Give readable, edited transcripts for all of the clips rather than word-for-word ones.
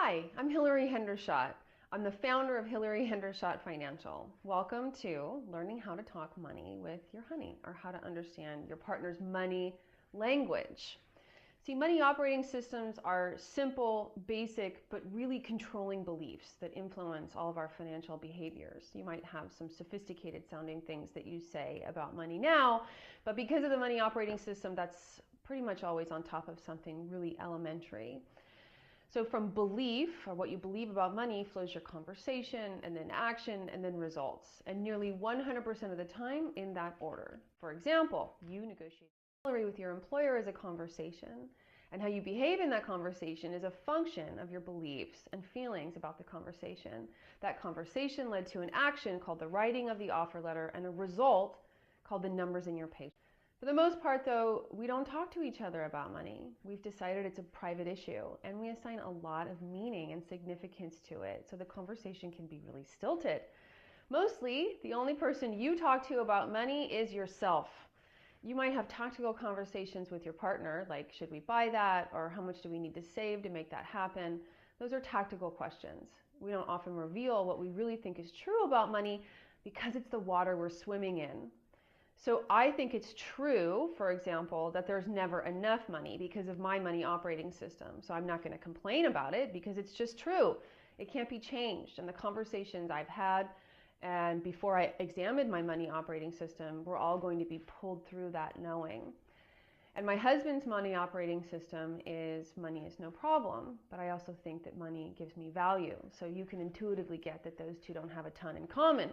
Hi, I'm Hillary Hendershot. I'm the founder of Hillary Hendershot Financial. Welcome to learning how to talk money with your honey, or how to understand your partner's money language. See, money operating systems are simple, basic, but really controlling beliefs that influence all of our financial behaviors. You might have some sophisticated sounding things that you say about money now, but because of the money operating system, that's pretty much always on top of something really elementary. So from belief, or what you believe about money, flows your conversation, and then action, and then results. And nearly 100% of the time in that order. For example, you negotiate salary with your employer is a conversation, and how you behave in that conversation is a function of your beliefs and feelings about the conversation. That conversation led to an action called the writing of the offer letter, and a result called the numbers in your paycheck. For the most part, though, we don't talk to each other about money. We've decided it's a private issue, and we assign a lot of meaning and significance to it, so the conversation can be really stilted. Mostly, the only person you talk to about money is yourself. You might have tactical conversations with your partner, like, should we buy that? Or how much do we need to save to make that happen? Those are tactical questions. We don't often reveal what we really think is true about money because it's the water we're swimming in. So I think it's true, for example, that there's never enough money because of my money operating system. So I'm not going to complain about it because it's just true. It can't be changed. And the conversations I've had and before I examined my money operating system, we're all going to be pulled through that knowing. And my husband's money operating system is money is no problem, but I also think that money gives me value. So you can intuitively get that those two don't have a ton in common.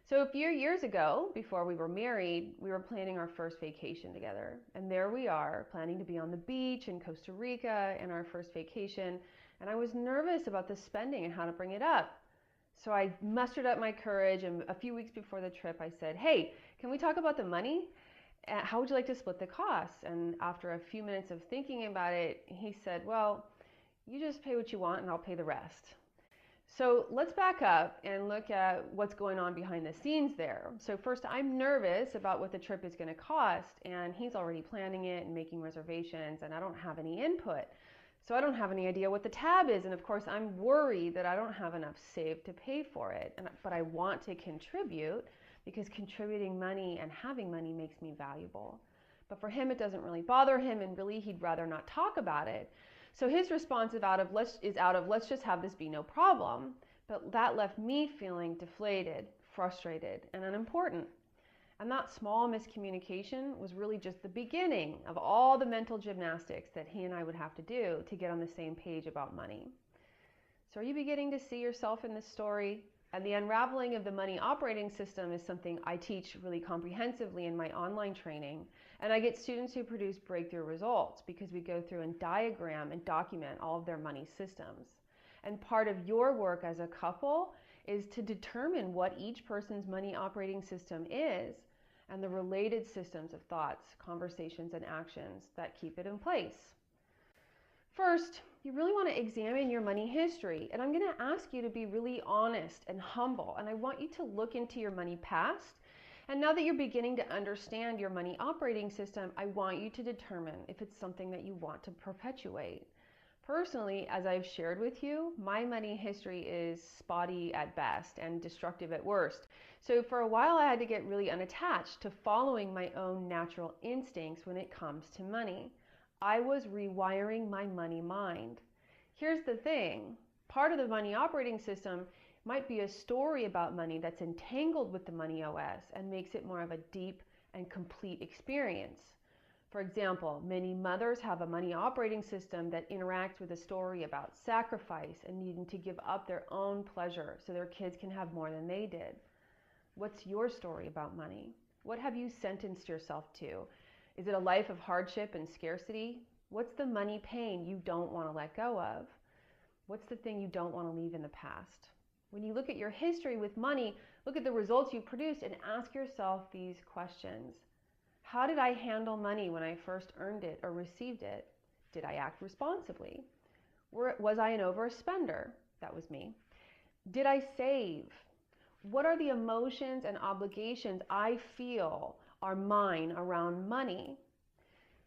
So a few years ago, before we were married, we were planning our first vacation together. And there we are, planning to be on the beach in Costa Rica in our first vacation. And I was nervous about the spending and how to bring it up. So I mustered up my courage, and a few weeks before the trip, I said, hey, can we talk about the money? How would you like to split the costs? And after a few minutes of thinking about it, he said, well, you just pay what you want and I'll pay the rest. So let's back up and look at what's going on behind the scenes there. So first, I'm nervous about what the trip is going to cost, and he's already planning it and making reservations, and I don't have any input. So I don't have any idea what the tab is, and of course I'm worried that I don't have enough saved to pay for it. But I want to contribute because contributing money and having money makes me valuable. But for him, it doesn't really bother him, and really he'd rather not talk about it. So his response is out of let's just have this be no problem. But that left me feeling deflated, frustrated, and unimportant. And that small miscommunication was really just the beginning of all the mental gymnastics that he and I would have to do to get on the same page about money. So are you beginning to see yourself in this story? And the unraveling of the money operating system is something I teach really comprehensively in my online training. And I get students who produce breakthrough results because we go through and diagram and document all of their money systems. And part of your work as a couple is to determine what each person's money operating system is and the related systems of thoughts, conversations, and actions that keep it in place. First, you really want to examine your money history, and I'm going to ask you to be really honest and humble, and I want you to look into your money past. And now that you're beginning to understand your money operating system, I want you to determine if it's something that you want to perpetuate. Personally, as I've shared with you, my money history is spotty at best and destructive at worst. So for a while, I had to get really unattached to following my own natural instincts when it comes to money. I was rewiring my money mind. Here's the thing. Part of the money operating system might be a story about money that's entangled with the money OS and makes it more of a deep and complete experience. For example, many mothers have a money operating system that interacts with a story about sacrifice and needing to give up their own pleasure so their kids can have more than they did. What's your story about money? What have you sentenced yourself to? Is it a life of hardship and scarcity? What's the money pain you don't want to let go of? What's the thing you don't want to leave in the past? When you look at your history with money, look at the results you produced and ask yourself these questions. How did I handle money when I first earned it or received it? Did I act responsibly? Was I an overspender? That was me. Did I save? What are the emotions and obligations I feel are mine around money?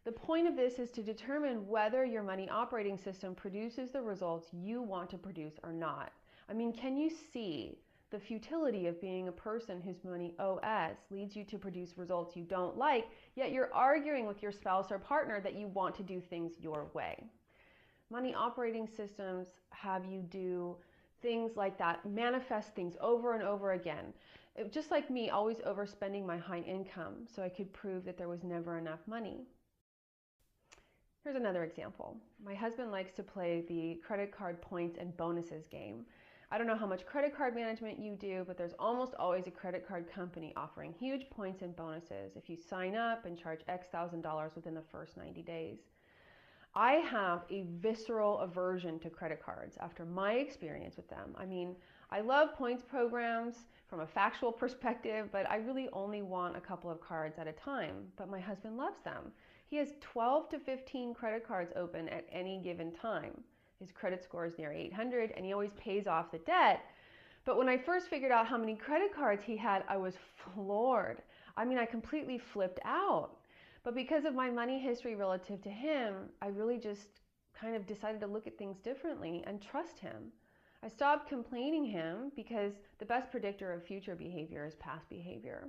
The point of this is to determine whether your money operating system produces the results you want to produce or not. I mean, can you see the futility of being a person whose money OS leads you to produce results you don't like, yet you're arguing with your spouse or partner that you want to do things your way? Money operating systems have you do things like that, manifest things over and over again. Just like me, always overspending my high income so I could prove that there was never enough money. Here's another example. My husband likes to play the credit card points and bonuses game. I don't know how much credit card management you do, but there's almost always a credit card company offering huge points and bonuses if you sign up and charge X thousand dollars within the first 90 days. I have a visceral aversion to credit cards after my experience with them. I mean, I love points programs from a factual perspective, but I really only want a couple of cards at a time. But my husband loves them. He has 12 to 15 credit cards open at any given time. His credit score is near 800 and he always pays off the debt. But when I first figured out how many credit cards he had, I was floored. I mean, I completely flipped out. But because of my money history relative to him, I really just kind of decided to look at things differently and trust him. I stopped complaining him because the best predictor of future behavior is past behavior.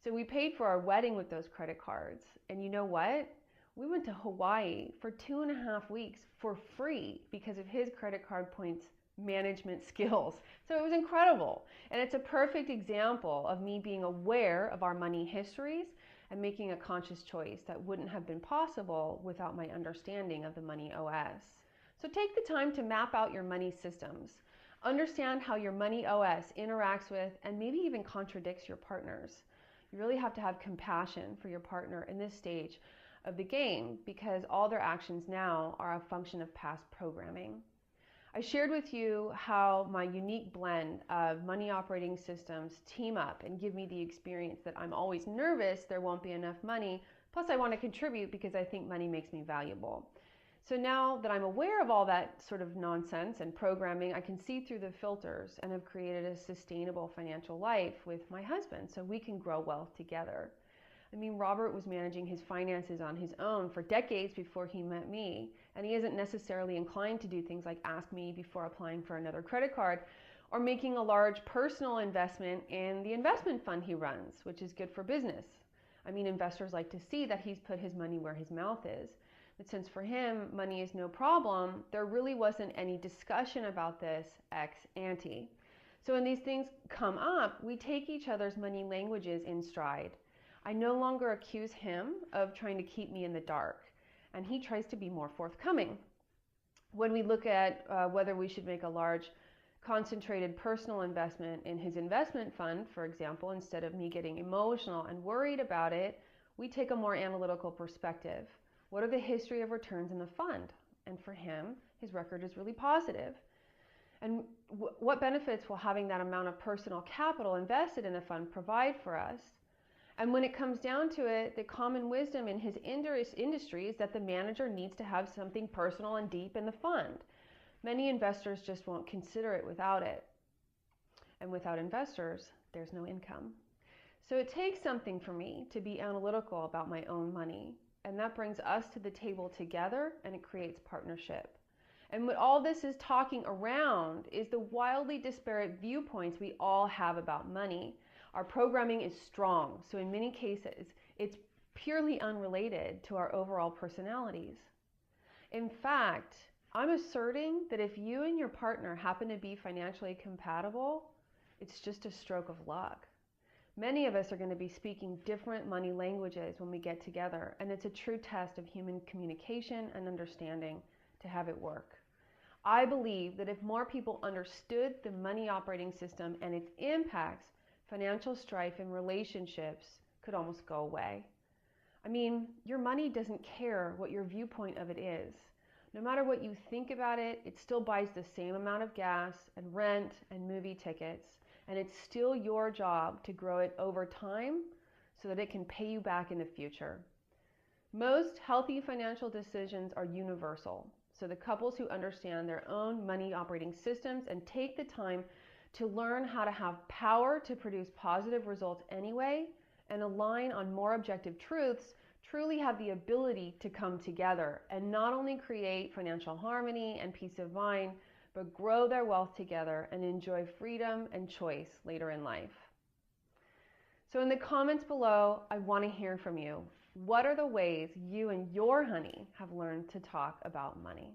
So we paid for our wedding with those credit cards. And you know what? We went to Hawaii for 2.5 weeks for free because of his credit card points management skills. So it was incredible. And it's a perfect example of me being aware of our money histories and making a conscious choice that wouldn't have been possible without my understanding of the money OS. So take the time to map out your money systems. Understand how your money OS interacts with and maybe even contradicts your partner's. You really have to have compassion for your partner in this stage of the game because all their actions now are a function of past programming. I shared with you how my unique blend of money operating systems team up and give me the experience that I'm always nervous there won't be enough money, plus I want to contribute because I think money makes me valuable. So now that I'm aware of all that sort of nonsense and programming, I can see through the filters and have created a sustainable financial life with my husband so we can grow wealth together. I mean, Robert was managing his finances on his own for decades before he met me, and he isn't necessarily inclined to do things like ask me before applying for another credit card or making a large personal investment in the investment fund he runs, which is good for business. I mean, investors like to see that he's put his money where his mouth is. But since for him, money is no problem, there really wasn't any discussion about this ex ante. So when these things come up, we take each other's money languages in stride. I no longer accuse him of trying to keep me in the dark, and he tries to be more forthcoming. When we look at whether we should make a large concentrated personal investment in his investment fund, for example, instead of me getting emotional and worried about it, we take a more analytical perspective. What are the history of returns in the fund? And for him, his record is really positive. And what benefits will having that amount of personal capital invested in a fund provide for us? And when it comes down to it, the common wisdom in his industry is that the manager needs to have something personal and deep in the fund. Many investors just won't consider it without it. And without investors, there's no income. So it takes something for me to be analytical about my own money. And that brings us to the table together and it creates partnership. And what all this is talking around is the wildly disparate viewpoints we all have about money. Our programming is strong, so in many cases, it's purely unrelated to our overall personalities. In fact, I'm asserting that if you and your partner happen to be financially compatible, it's just a stroke of luck. Many of us are going to be speaking different money languages when we get together, and it's a true test of human communication and understanding to have it work. I believe that if more people understood the money operating system and its impacts, financial strife in relationships could almost go away. I mean, your money doesn't care what your viewpoint of it is. No matter what you think about it, it still buys the same amount of gas and rent and movie tickets. And it's still your job to grow it over time so that it can pay you back in the future. Most healthy financial decisions are universal. So the couples who understand their own money operating systems and take the time to learn how to have power to produce positive results anyway and align on more objective truths truly have the ability to come together and not only create financial harmony and peace of mind, but grow their wealth together and enjoy freedom and choice later in life. So in the comments below, I want to hear from you. What are the ways you and your honey have learned to talk about money?